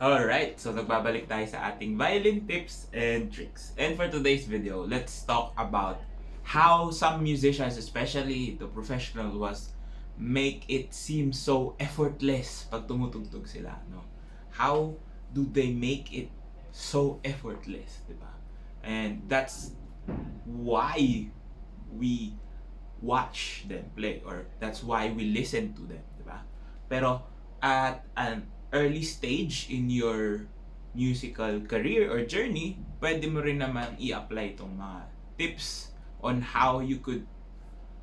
Alright, so nagbabalik tayo sa ating violin tips and tricks. And for today's video, let's talk about how some musicians, especially the professional ones, make it seem so effortless pag tumutugtog sila, no? How do they make it so effortless, di ba? And that's why we watch them play, or that's why we listen to them, di ba? Pero at an early stage in your musical career or journey, pwede mo rin naman i-apply itong mga tips on how you could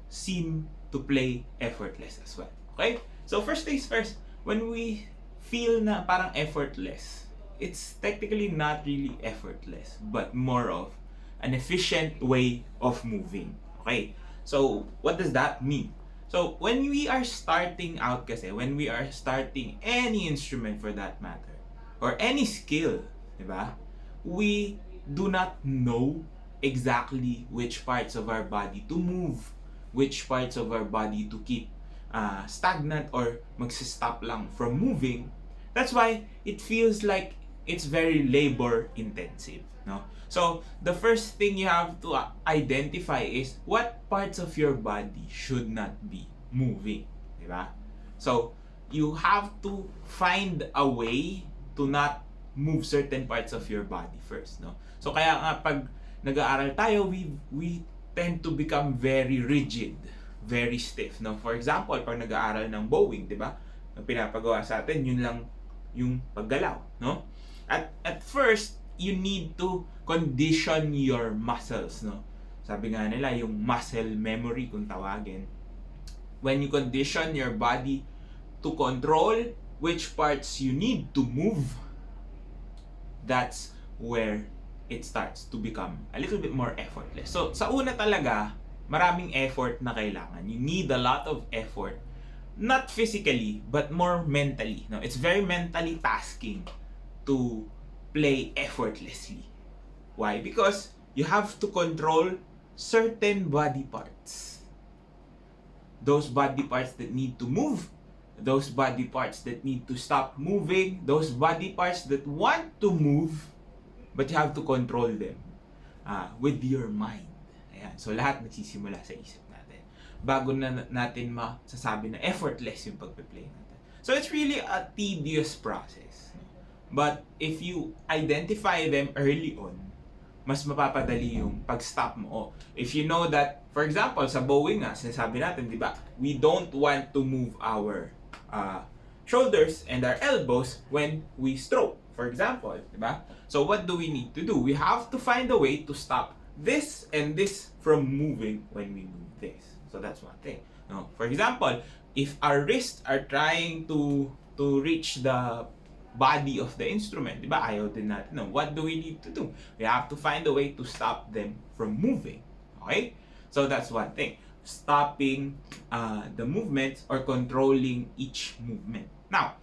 seem to play effortless as well. Okay? So first things first, when we feel na parang effortless, it's technically not really effortless, but more of an efficient way of moving. Okay? So what does that mean? So, when we are starting out kasi, when we are starting any instrument for that matter, or any skill, di ba? We do not know exactly which parts of our body to move, which parts of our body to keep stagnant or magsistop lang from moving. That's why it feels like it's very labor intensive, no? So, the first thing you have to identify is what parts of your body should not be moving, di ba? So, you have to find a way to not move certain parts of your body first, no? So, kaya nga pag nag-aaral tayo, we tend to become very rigid, very stiff, no? For example, pag nag-aaral ng bowing, di ba? Ang pinapagawa sa atin, yun lang yung paggalaw, no? At first, you need to condition your muscles, no? Sabi nga nila, yung muscle memory kung tawagin. When you condition your body to control which parts you need to move, that's where it starts to become a little bit more effortless. So, sa una talaga, maraming effort na kailangan. You need a lot of effort. Not physically, but more mentally. No? It's very mentally tasking to play effortlessly. Why? Because you have to control certain body parts. Those body parts that need to move, those body parts that need to stop moving, those body parts that want to move, but you have to control them with your mind. Ayan. So lahat nagsisimula sa isip natin. Bago na natin masasabi na effortless yung pagpe-play natin. So it's really a tedious process. But if you identify them early on, mas mapapadali yung pag-stop mo. If you know that, for example, sa bowing nga, sinasabi natin, di ba, we don't want to move our shoulders and our elbows when we stroke, for example, di ba? So what do we need to do? We have to find a way to stop this and this from moving when we move this. So that's one thing. No? For example, if our wrists are trying to reach the body of the instrument, di ba? Ayaw din natin. No? What do we need to do? We have to find a way to stop them from moving. Okay? So that's one thing. Stopping the movements or controlling each movement. Now,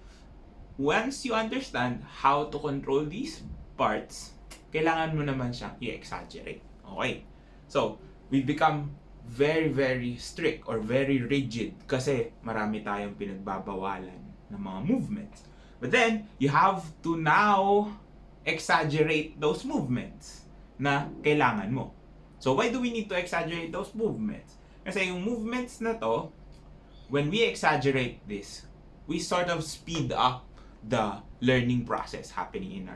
once you understand how to control these parts, kailangan mo naman siyang i-exaggerate. Okay? So, we become very, very strict or very rigid kasi marami tayong pinagbabawalan ng mga movements. But then, you have to now exaggerate those movements na kailangan mo. So, why do we need to exaggerate those movements? Kasi yung movements na to, when we exaggerate this, we sort of speed up the learning process happening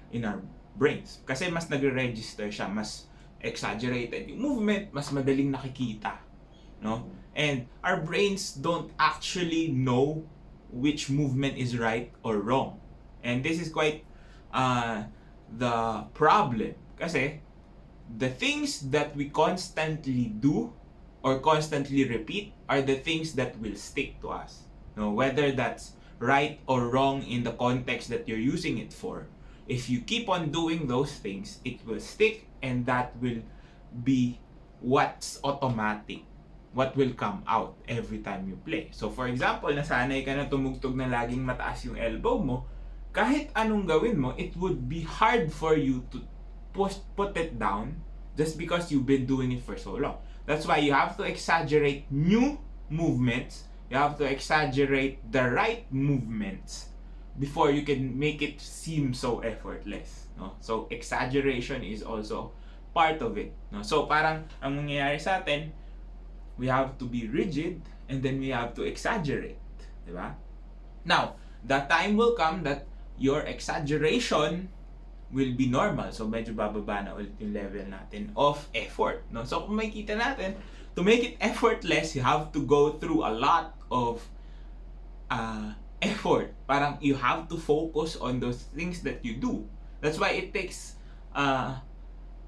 in our brains. Kasi mas nagre-register siya, mas exaggerated yung movement, mas madaling nakikita. No? And our brains don't actually know which movement is right or wrong. And this is quite the problem. Kasi the things that we constantly do or constantly repeat are the things that will stick to us. No, whether that's right or wrong in the context that you're using it for. If you keep on doing those things, it will stick, and that will be what's automatic, what will come out every time you play. So for example, nasanay ka na tumugtog na laging mataas yung elbow mo, kahit anong gawin mo, it would be hard for you to put it down just because you've been doing it for so long. That's why you have to exaggerate new movements, you have to exaggerate the right movements before you can make it seem so effortless, no? So exaggeration is also part of it, no? So parang ang mangyayari sa atin, we have to be rigid and then we have to exaggerate, di ba? Now, the time will come that your exaggeration will be normal. So medyo bababa na ulit yung level natin of effort, no? So kung makikita natin, to make it effortless, you have to go through a lot of effort. Parang you have to focus on those things that you do. That's why it takes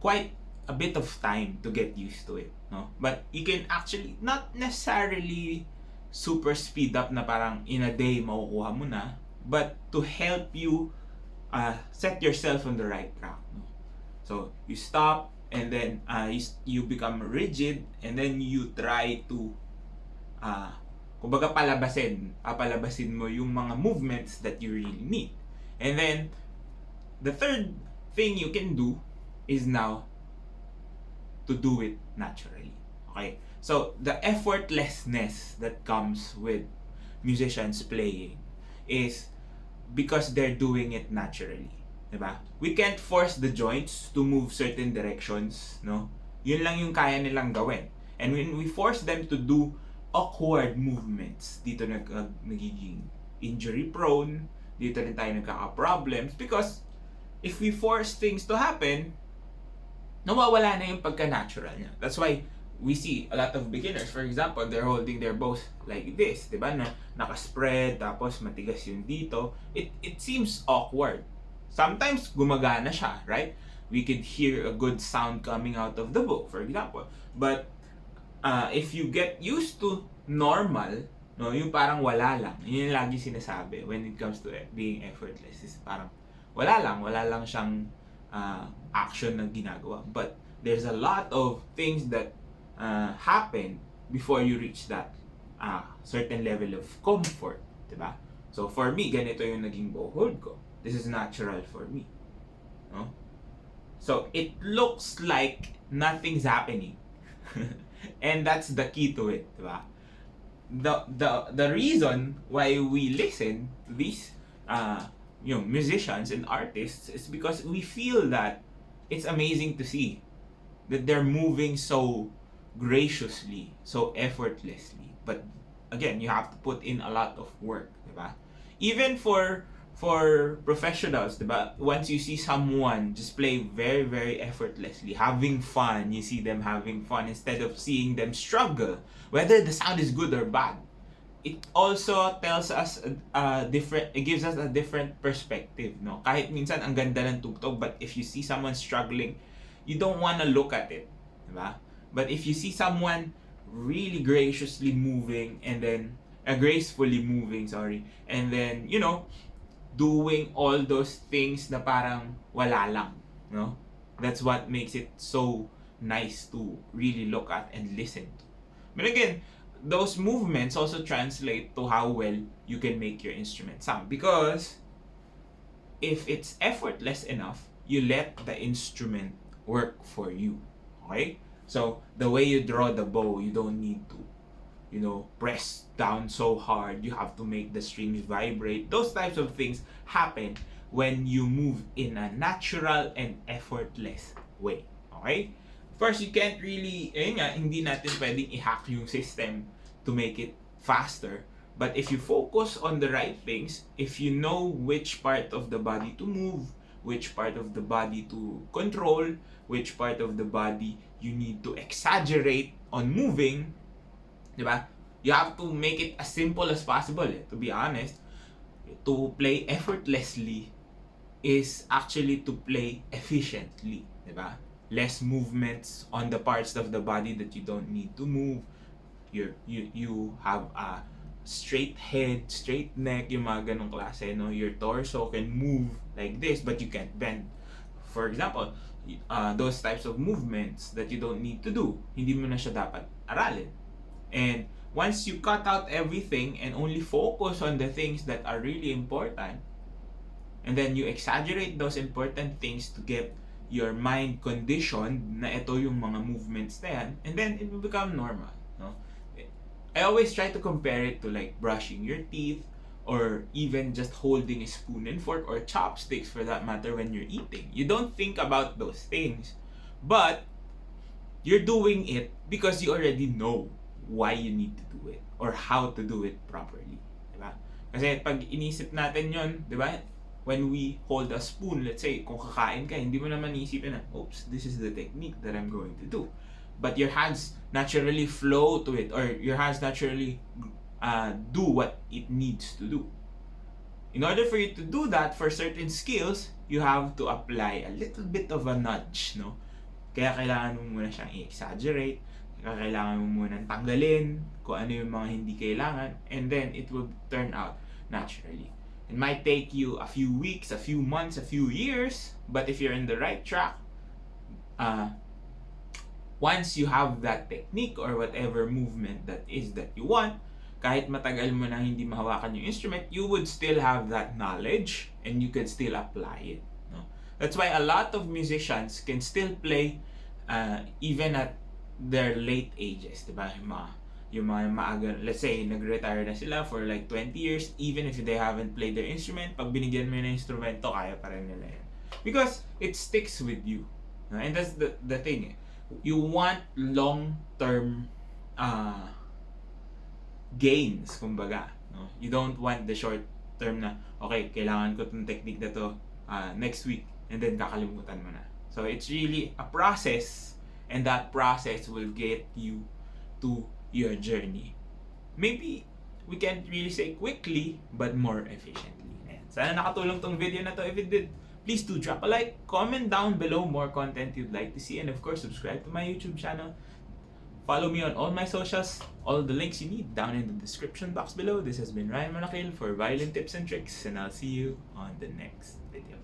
quite a bit of time to get used to it, no? But you can actually not necessarily super speed up na parang in a day makukuha mo na, but to help you set yourself on the right track, no? So you stop and then you become rigid and then you try to kumbaga papalabasin mo yung mga movements that you really need. And then the third thing you can do is now to do it naturally. Okay? So the effortlessness that comes with musicians playing is because they're doing it naturally. Diba? We can't force the joints to move certain directions, no? Yun lang yung kaya nilang gawin. And when we force them to do awkward movements, dito nagiging injury prone, dito rin tayo nagkaka-problems, because if we force things to happen, nawawala na yung pagka-natural niya. That's why we see a lot of beginners, for example, they're holding their bows like this, di ba? Naka-spread, tapos matigas yung dito. It seems awkward. Sometimes gumagana siya, right? We could hear a good sound coming out of the bow, for example. But if you get used to normal, no, yung parang wala lang. Yun yung lagi sinasabi when it comes to being effortless. Is parang wala lang siyang action na ginagawa. But there's a lot of things that happen before you reach that certain level of comfort, diba? So for me, ganito yung naging bow hold ko. This is natural for me, no? So it looks like nothing's happening. And that's the key to it, diba? The reason why we listen to these musicians and artists is because we feel that it's amazing to see that they're moving so graciously, so effortlessly. But again, you have to put in a lot of work, diba? Even for professionals, diba? Once you see someone just play very, very effortlessly, having fun, you see them having fun instead of seeing them struggle, whether the sound is good or bad. It also tells us it gives us a different perspective, no? Kahit minsan ang ganda ng tugtog, but if you see someone struggling, you don't want to look at it, diba? But if you see someone really graciously moving and then gracefully moving, and then doing all those things na parang wala lang, no? That's what makes it so nice to really look at and listen to. But again, those movements also translate to how well you can make your instrument sound, because if it's effortless enough, you let the instrument work for you. Okay? So the way you draw the bow, you don't need to press down so hard. You have to make the strings vibrate. Those types of things happen when you move in a natural and effortless way. Okay? First, you can't really, hindi natin pwedeng i-hack yung system to make it faster. But if you focus on the right things, if you know which part of the body to move, which part of the body to control, which part of the body you need to exaggerate on moving, diba? You have to make it as simple as possible. To be honest, to play effortlessly is actually to play efficiently, diba? Less movements on the parts of the body that you don't need to move. You have a straight head, straight neck, yung mga ganong klase, no? Your torso can move like this, but you can't bend. For example, those types of movements that you don't need to do, hindi mo na siya dapat aralin. And once you cut out everything and only focus on the things that are really important, and then you exaggerate those important things to get your mind conditioned na ito yung mga movements na yan, and then it will become normal, no? I always try to compare it to like brushing your teeth or even just holding a spoon and fork or chopsticks for that matter when you're eating. You don't think about those things, but you're doing it because you already know why you need to do it or how to do it properly. Diba? Kasi pag inisip natin yon, diba? When we hold a spoon, let's say, kung kakain ka, hindi mo naman isipin na, oops, this is the technique that I'm going to do. But your hands naturally flow to it, or your hands naturally do what it needs to do. In order for you to do that for certain skills, you have to apply a little bit of a nudge, no? Kaya kailangan mo muna siyang i-exaggerate, kaya kailangan mo muna tanggalin kung ano yung mga hindi kailangan, and then it will turn out naturally. It might take you a few weeks, a few months, a few years, but if you're in the right track, once you have that technique or whatever movement that is that you want, kahit matagal mo nang hindi mahawakan yung instrument, you would still have that knowledge and you can still apply it. No? That's why a lot of musicians can still play even at their late ages, diba? Yung mga maaga, let's say, nag-retire na sila for like 20 years, even if they haven't played their instrument, pag binigyan mo yung instrumento, kaya pa rin nila yan. Because it sticks with you. And that's the thing. You want long-term gains, kumbaga. No? You don't want the short-term na, okay, kailangan ko itong technique na to next week, and then kakalimutan mo na. So it's really a process, and that process will get you to your journey. Maybe we can't really say quickly, but more efficiently. Ayan. Sana nakatulong tong video na to. If it did, please do drop a like, comment down below more content you'd like to see, and of course, subscribe to my YouTube channel. Follow me on all my socials. All the links you need down in the description box below. This has been Ryan Monakil for Violin Tips and Tricks, and I'll see you on the next video.